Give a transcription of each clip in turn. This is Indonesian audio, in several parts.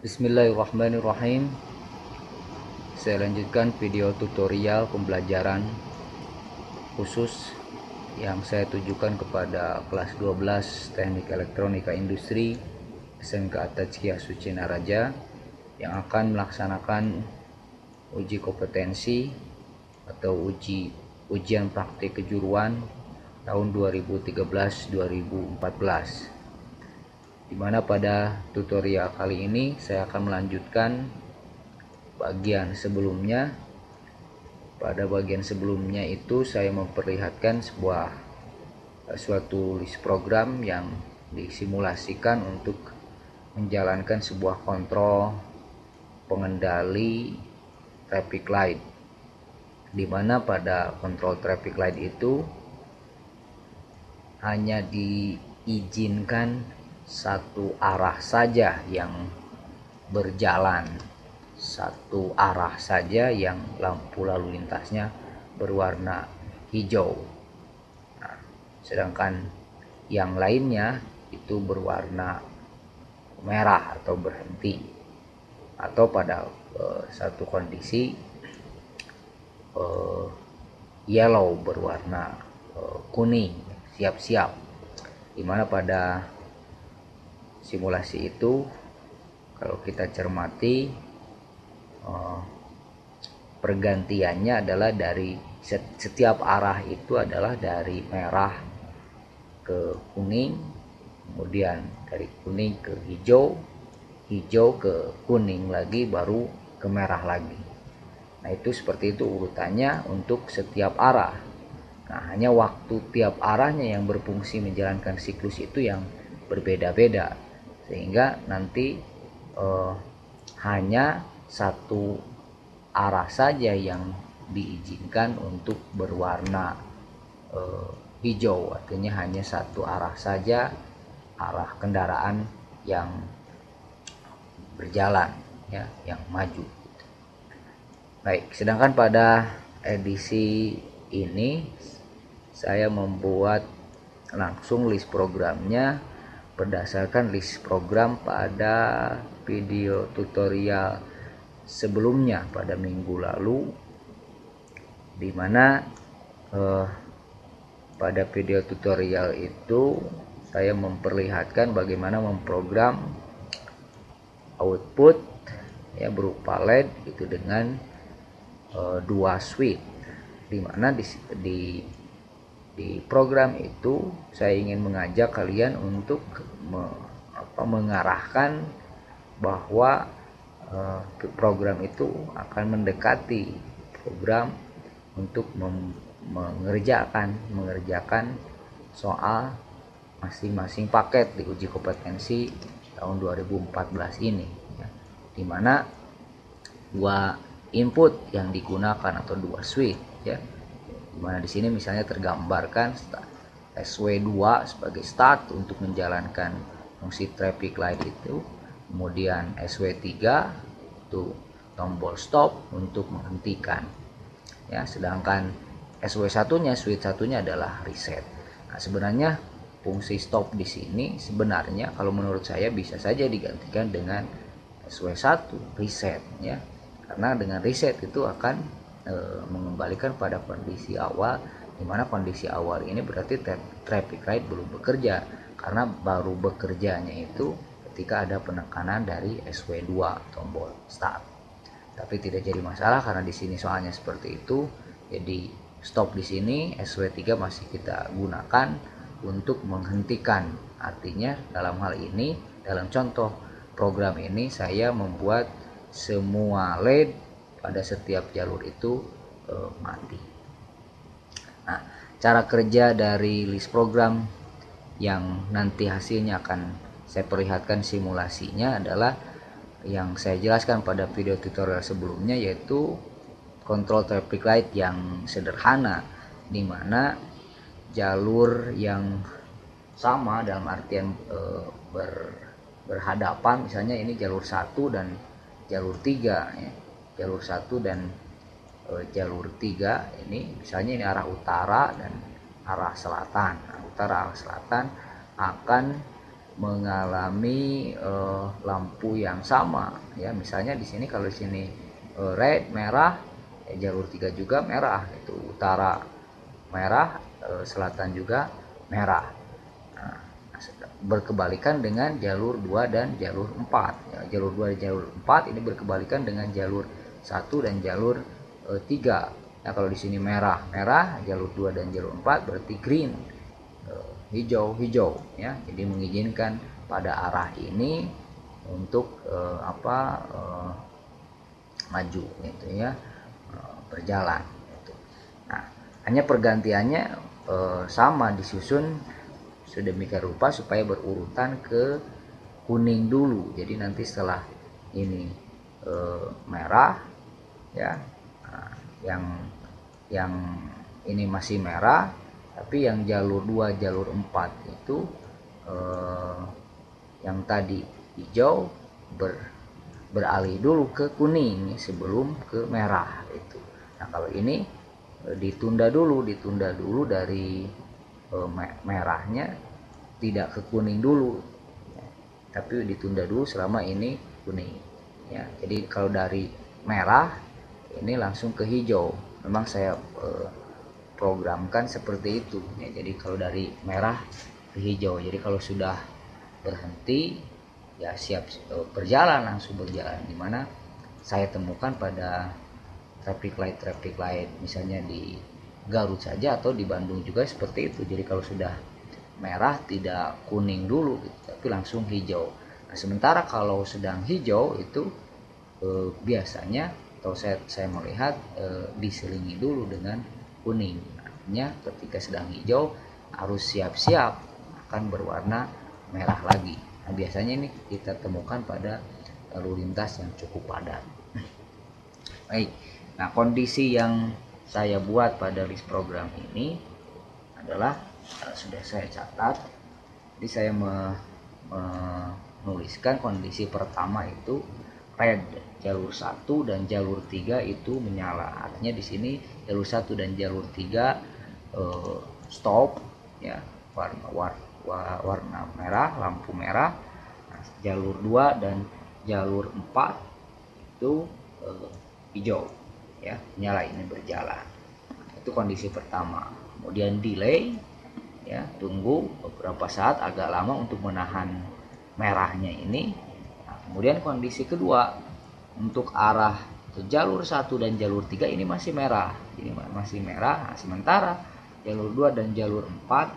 Bismillahirrahmanirrahim. Saya lanjutkan video tutorial pembelajaran khusus yang saya tujukan kepada kelas 12 Teknik Elektronika Industri SMK Atackia Sucinaraja yang akan melaksanakan uji kompetensi atau ujian praktik kejuruan tahun 2013-2014, di mana pada tutorial kali ini saya akan melanjutkan bagian sebelumnya. Pada bagian sebelumnya itu saya memperlihatkan suatu list program yang disimulasikan untuk menjalankan sebuah kontrol pengendali traffic light, di mana pada kontrol traffic light itu hanya diizinkan satu arah saja yang berjalan, satu arah saja yang lampu lalu lintasnya berwarna hijau. Nah, sedangkan yang lainnya itu berwarna merah atau berhenti, atau pada satu kondisi yellow berwarna kuning, siap-siap, dimana pada simulasi itu kalau kita cermati pergantiannya adalah dari setiap arah itu adalah dari merah ke kuning, kemudian dari kuning ke hijau, hijau ke kuning lagi, baru ke merah lagi. Nah, itu seperti itu urutannya untuk setiap arah. Nah, hanya waktu tiap arahnya yang berfungsi menjalankan siklus itu yang berbeda-beda, sehingga nanti hanya satu arah saja yang diizinkan untuk berwarna hijau, artinya hanya satu arah saja, arah kendaraan yang berjalan, ya, yang maju. Baik, sedangkan pada edisi ini saya membuat langsung list programnya berdasarkan list program pada video tutorial sebelumnya pada minggu lalu, dimana pada video tutorial itu saya memperlihatkan bagaimana memprogram output, ya, berupa LED itu dengan dua switch, dimana di program itu saya ingin mengajak kalian untuk mengarahkan bahwa program itu akan mendekati program untuk mengerjakan soal masing-masing paket di uji kompetensi tahun 2014 ini, ya, dimana dua input yang digunakan atau dua switch, ya, dimana di sini misalnya tergambarkan SW2 sebagai start untuk menjalankan fungsi traffic light itu, kemudian SW3 itu tombol stop untuk menghentikan, ya, sedangkan SW1-nya, switch satunya adalah reset. Nah, sebenarnya fungsi stop di sini sebenarnya kalau menurut saya bisa saja digantikan dengan SW1 reset, ya, karena dengan reset itu akan mengembalikan pada kondisi awal, di mana kondisi awal ini berarti traffic light belum bekerja, karena baru bekerjanya itu ketika ada penekanan dari SW2 tombol start. Tapi tidak jadi masalah karena di sini soalnya seperti itu. Jadi stop di sini SW3 masih kita gunakan untuk menghentikan. Artinya dalam hal ini, dalam contoh program ini saya membuat semua LED pada setiap jalur itu mati. Nah, cara kerja dari list program yang nanti hasilnya akan saya perlihatkan simulasinya adalah yang saya jelaskan pada video tutorial sebelumnya, yaitu kontrol traffic light yang sederhana, di mana jalur yang sama dalam artian berhadapan, misalnya ini jalur 1 dan jalur 3, ya. Jalur 1 dan jalur 3 ini misalnya ini arah utara dan arah selatan. Nah, utara arah selatan akan mengalami lampu yang sama ya. Misalnya di sini, kalau di sini red merah, jalur 3 juga merah, itu utara merah, selatan juga merah. Nah, berkebalikan dengan jalur 2 dan jalur 4 ya. Jalur 2 dan jalur 4 ini berkebalikan dengan jalur 1 dan jalur 3. Nah, kalau di sini merah jalur 2 dan jalur 4 berarti green, hijau ya. Jadi mengizinkan pada arah ini untuk maju gitu ya, berjalan gitu. Nah, hanya pergantiannya sama, disusun sedemikian rupa supaya berurutan ke kuning dulu. Jadi nanti setelah ini merah ya, nah, yang ini masih merah, tapi yang jalur 2 jalur 4 itu yang tadi hijau beralih dulu ke kuning sebelum ke merah itu. Nah, kalau ini ditunda dulu dari merahnya, tidak ke kuning dulu ya, tapi ditunda dulu selama ini kuning ya. Jadi kalau dari merah ini langsung ke hijau, memang saya programkan seperti itu ya. Jadi kalau dari merah ke hijau, jadi kalau sudah berhenti ya siap berjalan, langsung berjalan. Dimana saya temukan pada traffic light misalnya di Garut saja atau di Bandung juga seperti itu. Jadi kalau sudah merah tidak kuning dulu gitu, tapi langsung hijau. Nah, sementara kalau sedang hijau itu biasanya, atau saya melihat diselingi dulu dengan kuning. Artinya ketika sedang hijau harus siap-siap akan berwarna merah lagi. Nah, biasanya ini kita temukan pada lalu lintas yang cukup padat. Baik. Nah, kondisi yang saya buat pada list program ini adalah sudah saya catat. Jadi saya menuliskan kondisi pertama itu red, jalur 1 dan jalur 3 itu menyala. Artinya di sini jalur 1 dan jalur 3 stop ya, warna merah, lampu merah. Nah, jalur 2 dan jalur 4 itu hijau ya, nyala, ini berjalan. Itu kondisi pertama. Kemudian delay ya, tunggu beberapa saat agak lama untuk menahan merahnya ini. Nah, kemudian kondisi kedua, untuk arah ke jalur 1 dan jalur 3 ini masih merah. Jadi masih merah. Nah, sementara jalur 2 dan jalur 4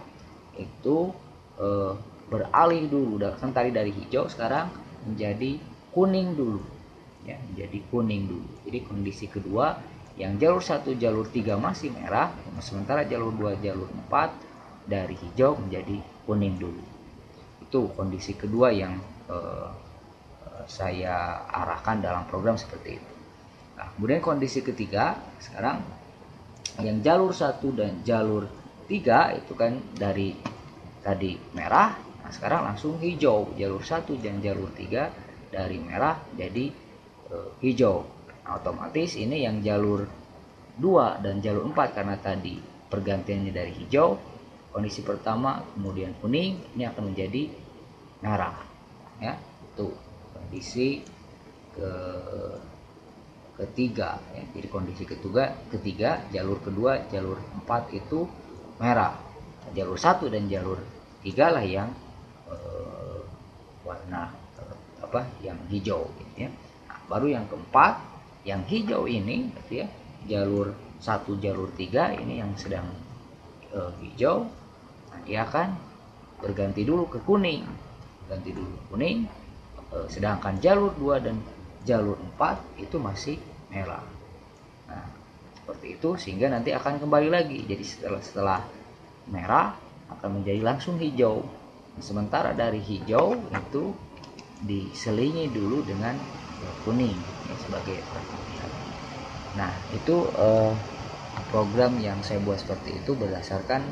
itu beralih dulu, kan tadi dari hijau sekarang menjadi kuning dulu ya, menjadi kuning dulu. Jadi kondisi kedua, yang jalur 1 jalur 3 masih merah, sementara jalur 2 jalur 4 dari hijau menjadi kuning dulu. Itu kondisi kedua yang saya arahkan dalam program seperti itu. Nah, kemudian kondisi ketiga, sekarang yang jalur 1 dan jalur 3 itu kan dari tadi merah, nah sekarang langsung hijau. Jalur 1 dan jalur 3 dari merah jadi hijau. Nah, otomatis ini yang jalur 2 dan jalur 4 karena tadi pergantiannya dari hijau, kondisi pertama kemudian kuning, ini akan menjadi merah ya. Itu kondisi ketiga ya. Jadi kondisi ketiga jalur kedua jalur 4 itu merah, jalur 1 dan jalur 3 lah yang warna yang hijau gitu ya. Nah, baru yang keempat, yang hijau ini gitu ya, jalur 1 jalur 3 ini yang sedang hijau. Nah, dia akan berganti dulu ke kuning, sedangkan jalur 2 dan jalur 4 itu masih merah. Nah, seperti itu, sehingga nanti akan kembali lagi. Jadi setelah merah akan menjadi langsung hijau. Sementara dari hijau itu diselingi dulu dengan kuning ya, sebagai pergantian. Nah, itu program yang saya buat seperti itu berdasarkan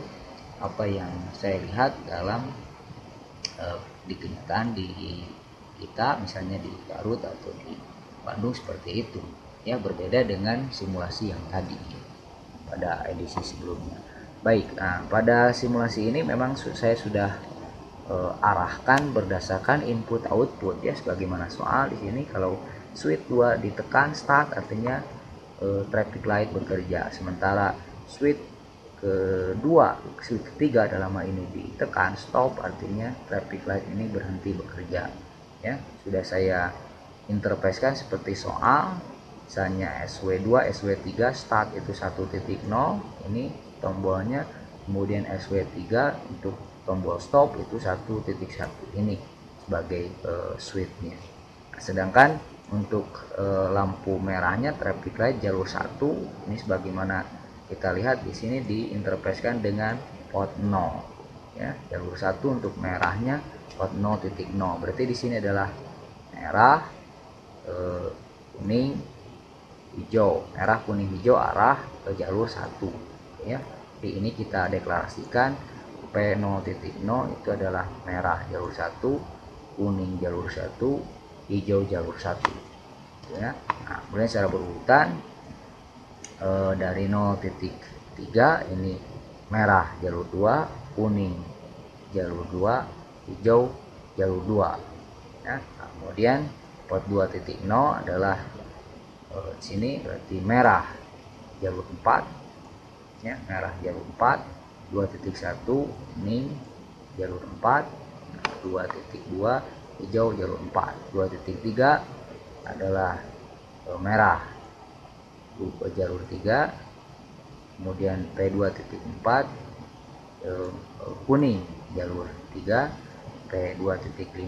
apa yang saya lihat dalam di kenyataan di kita, misalnya di Garut atau di Bandung seperti itu ya, berbeda dengan simulasi yang tadi pada edisi sebelumnya. Baik, nah pada simulasi ini memang saya sudah arahkan berdasarkan input output ya, sebagaimana soal di sini. Kalau switch 2 ditekan start artinya traffic light bekerja, sementara switch kedua, switch ketiga dalam hal ini ditekan stop artinya traffic light ini berhenti bekerja ya. Sudah saya interpretasikan seperti soal, misalnya SW2 SW3 start itu 1.0 ini tombolnya, kemudian SW3 untuk tombol stop itu 1.1 ini sebagai switchnya. Sedangkan untuk lampu merahnya traffic light jalur 1 ini sebagaimana kita lihat di sini diinterpretasikan dengan port 0 ya, jalur 1 untuk merahnya port 0.0. Berarti di sini adalah merah, kuning, hijau, merah, kuning, hijau arah ke jalur 1 ya. Jadi ini kita deklarasikan P0.0 itu adalah merah jalur 1, kuning jalur 1, hijau jalur 1 ya. Nah, kemudian secara berurutan dari 0.3 ini merah jalur 2, kuning jalur 2, hijau jalur 2 ya. Nah, kemudian port 2.0 adalah di sini berarti merah jalur 4 ya, merah jalur 4, 2.1 kuning jalur 4, 2.2 hijau jalur 4, 2.3 adalah merah jalur 3, kemudian P2.4 kuning jalur 3, P2.5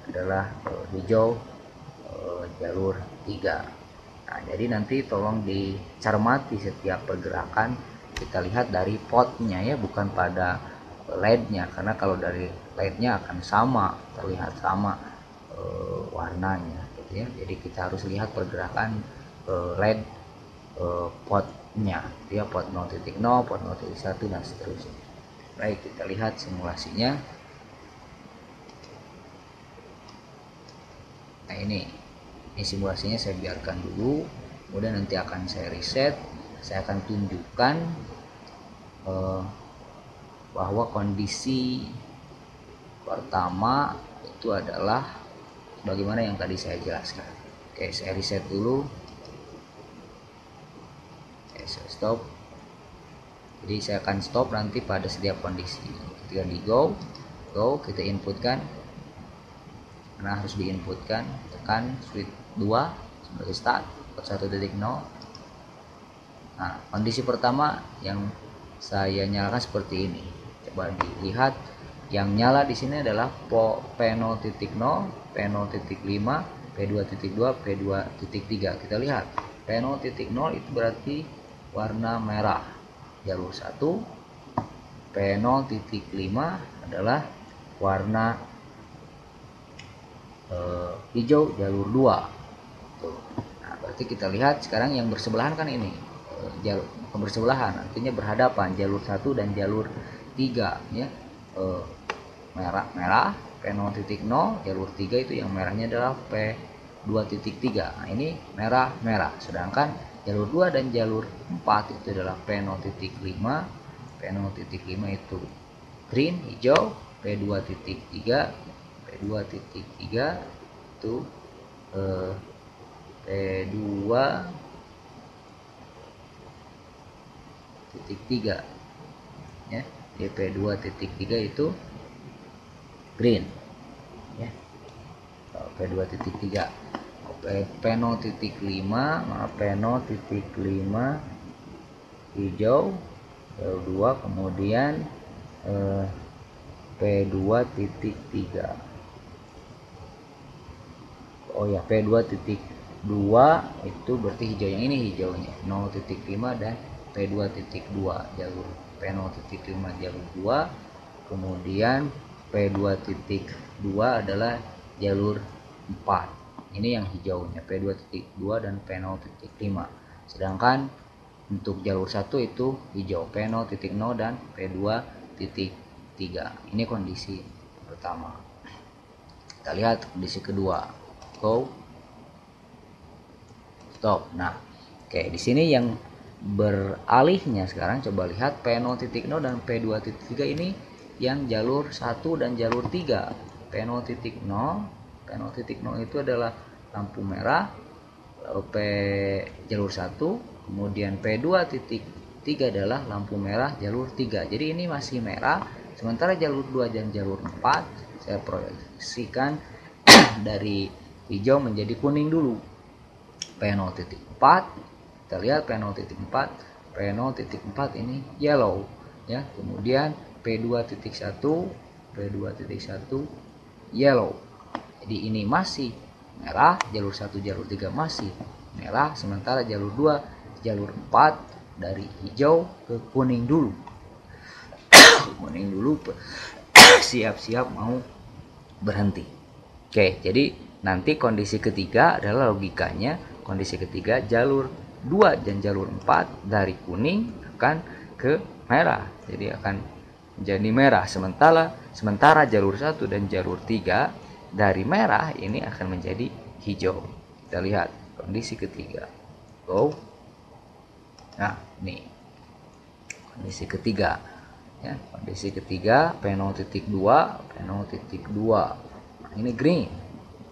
adalah hijau jalur 3. Nah, jadi nanti tolong dicermati setiap pergerakan, kita lihat dari potnya ya, bukan pada LED-nya, karena kalau dari LED-nya akan sama, terlihat sama warnanya gitu ya. Jadi kita harus lihat pergerakan LED potnya ya, pot 0.0, pot 0.1 dan seterusnya. Baik, kita lihat simulasinya. Nah, ini simulasinya saya biarkan dulu, kemudian nanti akan saya reset. Saya akan tunjukkan bahwa kondisi pertama itu adalah bagaimana yang tadi saya jelaskan. Oke, saya reset dulu. Saya stop. Jadi saya akan stop nanti pada setiap kondisi. Ketika di go kita inputkan, karena harus diinputkan, tekan switch 2 sebagai start port 1.0. Nah, kondisi pertama yang saya nyalakan seperti ini. Coba dilihat, yang nyala di sini adalah P0.0, P0.5, P2.2, P2.3. Kita lihat P0.0 itu berarti warna merah jalur 1, P0.5 adalah warna hijau jalur 2. Tuh. Nah, berarti kita lihat sekarang yang bersebelahan kan ini jalur bersebelahan, artinya berhadapan jalur 1 dan jalur 3 ya. Merah P0.0, jalur 3 itu yang merahnya adalah P2.3. Nah, ini merah, sedangkan jalur 2 dan jalur 4 itu adalah P0.5 itu green hijau, P2.3 itu P2.3 ya. P2.3 itu green ya. P2.3 P0.5 hijau L2, kemudian P2.3. Oh ya, P2.2 itu berarti hijau, yang ini hijaunya 0.5 dan P2.2 jalur P0.5 jalur 2, kemudian P2.2 adalah jalur 4. Ini yang hijaunya P2.2 dan P0.5. Sedangkan untuk jalur 1 itu hijau P0.0 dan P2.3. Ini kondisi pertama. Kita lihat kondisi kedua. Go, stop. Nah, oke, di sini yang beralihnya sekarang coba lihat P0.0 dan P2.3 ini yang jalur 1 dan jalur 3. P0 titik 0, P0 titik 0 itu adalah lampu merah, P jalur 1, kemudian P2 titik 3 adalah lampu merah jalur 3. Jadi ini masih merah, sementara jalur 2 dan jalur 4 saya proyeksikan dari hijau menjadi kuning dulu. P0 titik 4, kita lihat P0 titik 4, P0 titik 4 ini yellow ya. Kemudian P2 titik 1, P2 titik 1 yellow. Jadi ini masih merah, jalur 1 jalur 3 masih merah, sementara jalur 2 jalur 4 dari hijau ke kuning dulu. Kuning dulu siap-siap mau berhenti. Oke, jadi nanti kondisi ketiga adalah logikanya, kondisi ketiga jalur 2 dan jalur 4 dari kuning akan ke merah. Jadi akan menjadi merah, sementara jalur 1 dan jalur 3 dari merah ini akan menjadi hijau. Kita lihat kondisi ketiga. Go. Nah, ini kondisi ketiga ya. Kondisi ketiga P0.2, P0.2. Nah, ini green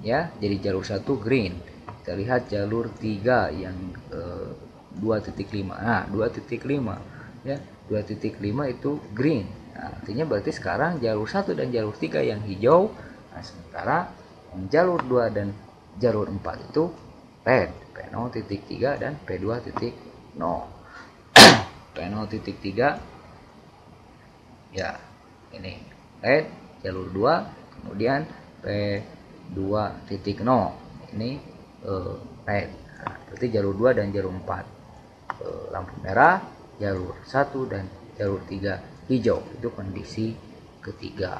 ya. Jadi jalur 1 green. Kita lihat jalur 3 yang 2.5. Nah, 2.5 ya. 2.5 itu green. Nah, artinya berarti sekarang jalur 1 dan jalur 3 yang hijau. Nah, sementara yang jalur 2 dan jalur 4 itu red, P0.3 dan P2.0. P0.3 ya, ini red jalur 2, kemudian P2.0 ini red. Nah, berarti jalur 2 dan jalur 4 lampu merah, jalur 1 dan jalur 3 hijau. Itu kondisi ketiga.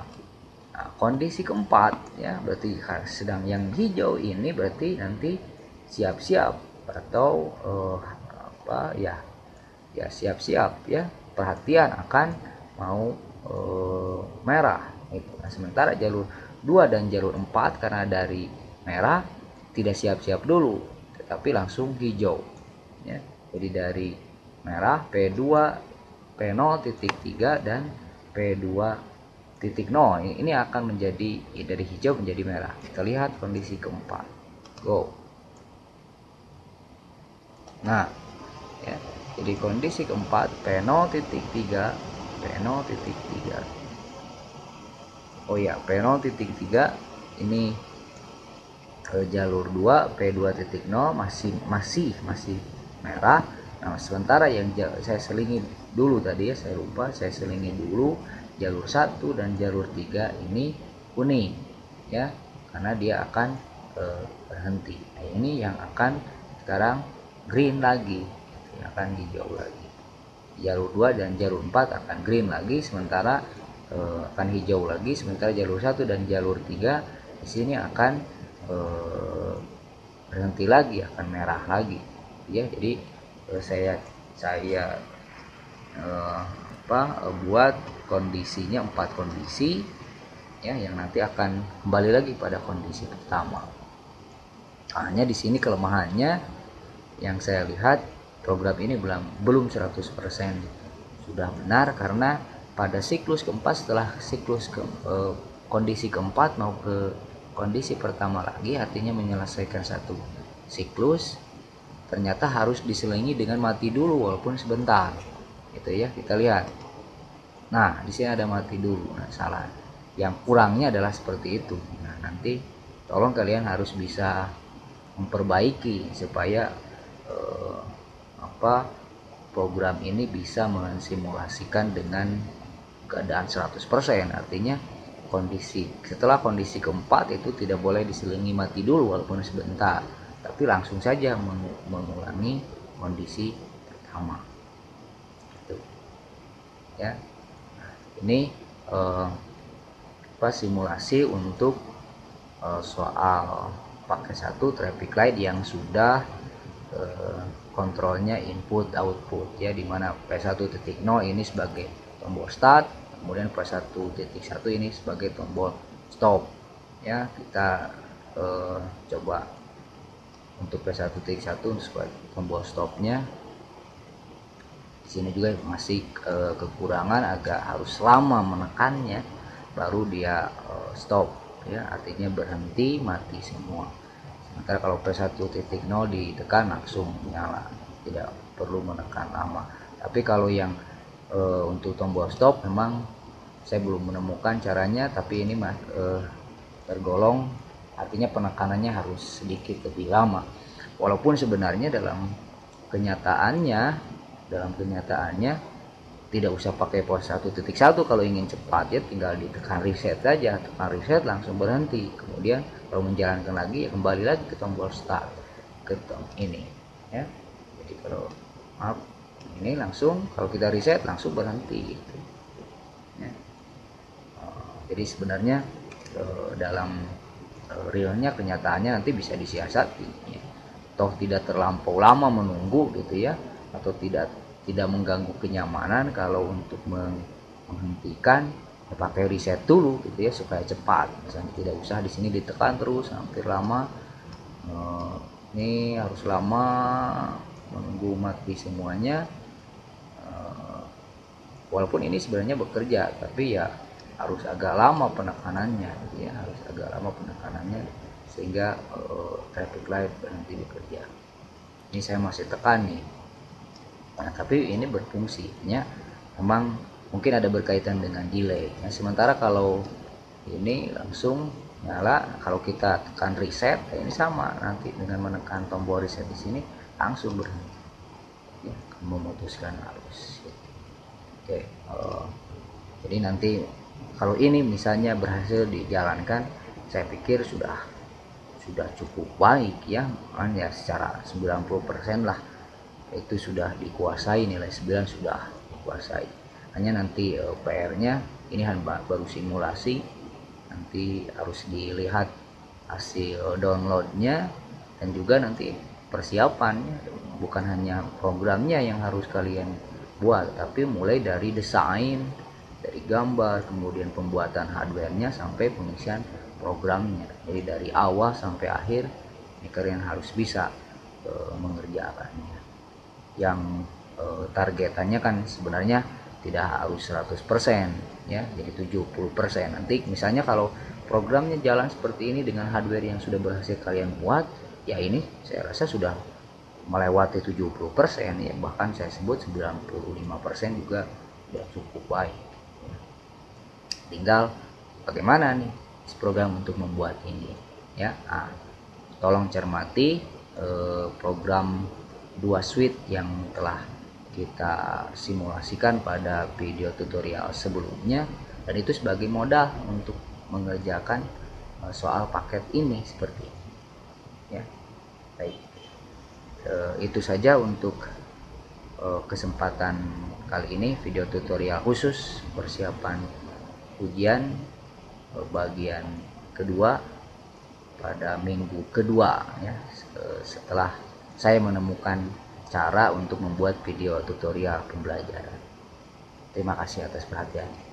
Nah, kondisi keempat ya, berarti sedang yang hijau ini berarti nanti siap-siap atau siap-siap ya, perhatian akan mau merah gitu. Nah, sementara jalur 2 dan jalur 4 karena dari merah tidak siap-siap dulu, tetapi langsung hijau ya. Jadi dari merah P2, P0.3 dan P2.0 ini akan menjadi dari hijau menjadi merah. Kita lihat kondisi keempat. Go. Nah, ya. Jadi kondisi keempat P0.3, P0.3. Oh ya, P0.3 ini jalur 2 P2.0 masih merah. Nah, sementara yang saya selingi dulu tadi ya, saya lupa, saya selingi dulu jalur 1 dan jalur 3 ini kuning ya, karena dia akan berhenti. Nah, ini yang akan sekarang green lagi, akan hijau lagi. Jalur 2 dan jalur 4 akan green lagi, sementara akan hijau lagi, sementara jalur 1 dan jalur 3 di sini akan berhenti lagi, akan merah lagi ya. Jadi saya buat kondisinya 4 kondisi ya, yang nanti akan kembali lagi pada kondisi pertama. Hanya di sini kelemahannya yang saya lihat, program ini belum 100% sudah benar, karena pada siklus keempat, setelah siklus kondisi keempat mau ke kondisi pertama lagi, artinya menyelesaikan satu siklus, ternyata harus diselingi dengan mati dulu walaupun sebentar gitu ya. Kita lihat, nah di sini ada mati dulu. Nah, salah, yang kurangnya adalah seperti itu. Nah, nanti tolong kalian harus bisa memperbaiki supaya program ini bisa mensimulasikan dengan keadaan 100%. Artinya setelah kondisi keempat itu tidak boleh diselingi mati dulu walaupun sebentar, tapi langsung saja mengulangi kondisi pertama gitu ya. Nah, ini simulasi untuk soal pakai satu traffic light yang sudah kontrolnya input output ya, dimana P1.0 ini sebagai tombol start, kemudian P1.1 ini sebagai tombol stop ya. Kita coba untuk P1.1 sebagai tombol stopnya. Di sini juga masih kekurangan, agak harus lama menekannya baru dia stop ya, artinya berhenti, mati semua. Sementara kalau P1.0 ditekan langsung nyala, tidak perlu menekan lama. Tapi kalau yang untuk tombol stop memang saya belum menemukan caranya, tapi ini tergolong artinya penekanannya harus sedikit lebih lama. Walaupun sebenarnya dalam kenyataannya tidak usah pakai pos 1.1 kalau ingin cepat ya, tinggal ditekan reset saja, tekan reset langsung berhenti. Kemudian kalau menjalankan lagi ya kembali lagi ke tombol start, ke ini ya. Jadi kalau maaf ini langsung kalau kita reset langsung berhenti gitu ya. Jadi sebenarnya dalam realnya kenyataannya nanti bisa disiasati ya. Toh tidak terlampau lama menunggu gitu ya, atau tidak mengganggu kenyamanan. Kalau untuk menghentikan ya pakai reset dulu gitu ya supaya cepat. Misalnya tidak usah di sini ditekan terus hampir lama. Ini harus lama menunggu mati semuanya. Walaupun ini sebenarnya bekerja, tapi ya harus agak lama penekanannya gitu ya, harus agak lama penekanannya sehingga traffic light berhenti bekerja. Ini saya masih tekan nih. Nah, tapi ini berfungsinya memang mungkin ada berkaitan dengan delay. Nah, sementara kalau ini langsung nyala, kalau kita tekan reset, ya ini sama nanti dengan menekan tombol reset di sini langsung berhenti. Ya, memutuskan arus. Oke, jadi nanti kalau ini misalnya berhasil dijalankan, saya pikir sudah cukup baik ya, ya secara 90% lah itu sudah dikuasai, nilai 9 sudah dikuasai. Hanya nanti PR-nya ini baru simulasi, nanti harus dilihat hasil downloadnya dan juga nanti persiapannya, bukan hanya programnya yang harus kalian buat, tapi mulai dari desain, dari gambar, kemudian pembuatan hardware-nya sampai pengisian programnya. Jadi dari awal sampai akhir ini kalian harus bisa mengerjakannya. Yang targetannya kan sebenarnya tidak harus 100% ya, jadi 70%. Nanti misalnya kalau programnya jalan seperti ini dengan hardware yang sudah berhasil kalian buat, ya ini saya rasa sudah melewati 70% ya, bahkan saya sebut 95% juga sudah cukup baik. Tinggal bagaimana nih program untuk membuat ini ya. Tolong cermati program 2 suite yang telah kita simulasikan pada video tutorial sebelumnya, dan itu sebagai modal untuk mengerjakan soal paket ini seperti ini ya. Baik, itu saja untuk kesempatan kali ini, video tutorial khusus persiapan ujian bagian kedua pada minggu kedua ya, setelah saya menemukan cara untuk membuat video tutorial pembelajaran. Terima kasih atas perhatiannya.